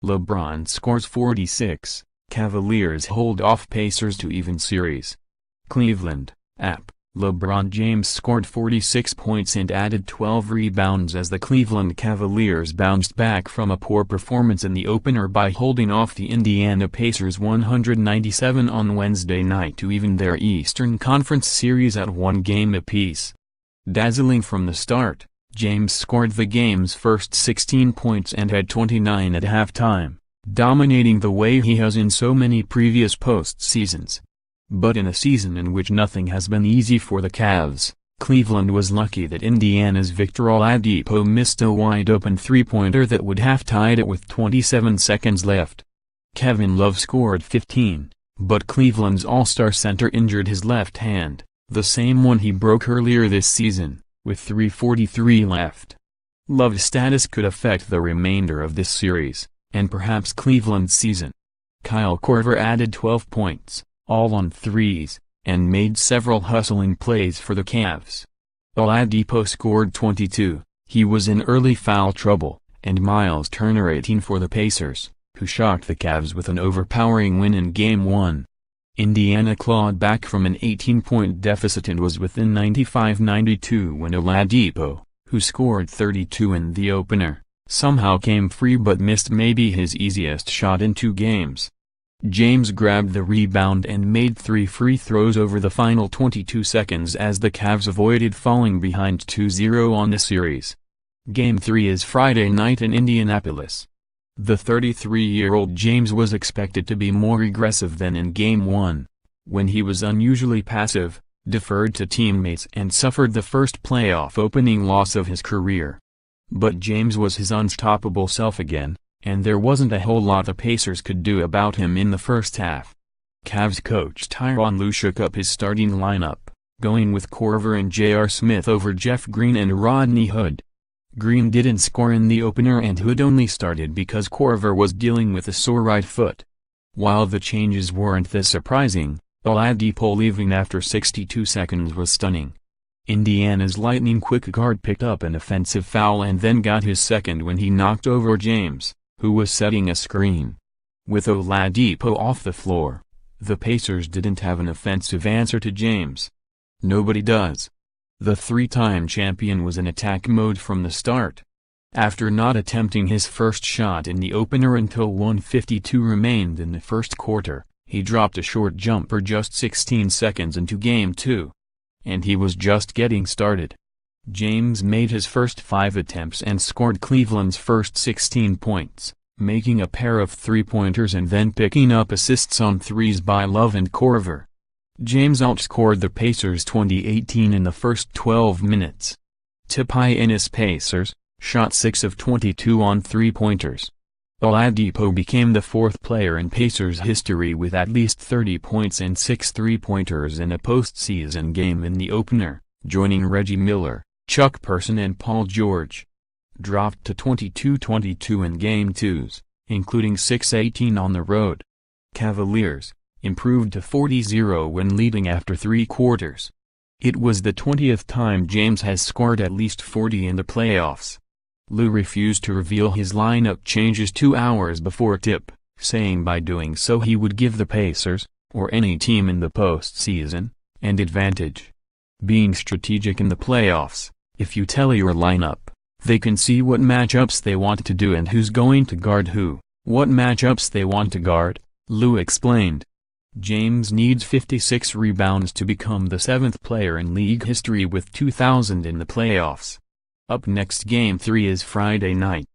LeBron scores 46, Cavaliers hold off Pacers to even series. Cleveland, App. LeBron James scored 46 points and added 12 rebounds as the Cleveland Cavaliers bounced back from a poor performance in the opener by holding off the Indiana Pacers 197 on Wednesday night to even their Eastern Conference series at one game apiece. Dazzling from the start, James scored the game's first 16 points and had 29 at halftime, dominating the way he has in so many previous postseasons. But in a season in which nothing has been easy for the Cavs, Cleveland was lucky that Indiana's Victor Oladipo missed a wide-open three-pointer that would have tied it with 27 seconds left. Kevin Love scored 15, but Cleveland's all-star center injured his left hand, the same one he broke earlier this season, with 3:43 left. Love's status could affect the remainder of this series, and perhaps Cleveland's season. Kyle Korver added 12 points, all on threes, and made several hustling plays for the Cavs. Oladipo scored 22, he was in early foul trouble, and Miles Turner 18 for the Pacers, who shocked the Cavs with an overpowering win in Game 1. Indiana clawed back from an 18-point deficit and was within 95-92 when Oladipo, who scored 32 in the opener, somehow came free but missed maybe his easiest shot in 2 games. James grabbed the rebound and made 3 free throws over the final 22 seconds as the Cavs avoided falling behind 2-0 on the series. Game 3 is Friday night in Indianapolis. The 33-year-old James was expected to be more aggressive than in Game 1, when he was unusually passive, deferred to teammates and suffered the first playoff opening loss of his career. But James was his unstoppable self again, and there wasn't a whole lot the Pacers could do about him in the first half. Cavs coach Tyronn Lue shook up his starting lineup, going with Korver and J.R. Smith over Jeff Green and Rodney Hood. Green didn't score in the opener and Hood only started because Korver was dealing with a sore right foot. While the changes weren't this surprising, Oladipo leaving after 62 seconds was stunning. Indiana's lightning-quick guard picked up an offensive foul and then got his second when he knocked over James, who was setting a screen. With Oladipo off the floor, the Pacers didn't have an offensive answer to James. Nobody does. The 3-time champion was in attack mode from the start. After not attempting his first shot in the opener until 1:52 remained in the first quarter, he dropped a short jumper just 16 seconds into Game 2. And he was just getting started. James made his first 5 attempts and scored Cleveland's first 16 points, making a pair of three-pointers and then picking up assists on threes by Love and Korver. James outscored the Pacers 20-18 in the first 12 minutes. Apiece Pacers shot 6 of 22 on three-pointers. Oladipo became the 4th player in Pacers history with at least 30 points and 6 three-pointers in a postseason game in the opener, joining Reggie Miller, Chuck Person and Paul George. Dropped to 22-22 in Game 2s, including 6-18 on the road. Cavaliers improved to 40-0 when leading after 3 quarters. It was the 20th time James has scored at least 40 in the playoffs. Lue refused to reveal his lineup changes 2 hours before tip, saying by doing so he would give the Pacers, or any team in the postseason, an advantage. Being strategic in the playoffs, if you tell your lineup, they can see what matchups they want to do and who's going to guard who, what matchups they want to guard, Lue explained. James needs 56 rebounds to become the 7th player in league history with 2,000 in the playoffs. Up next, Game 3 is Friday night.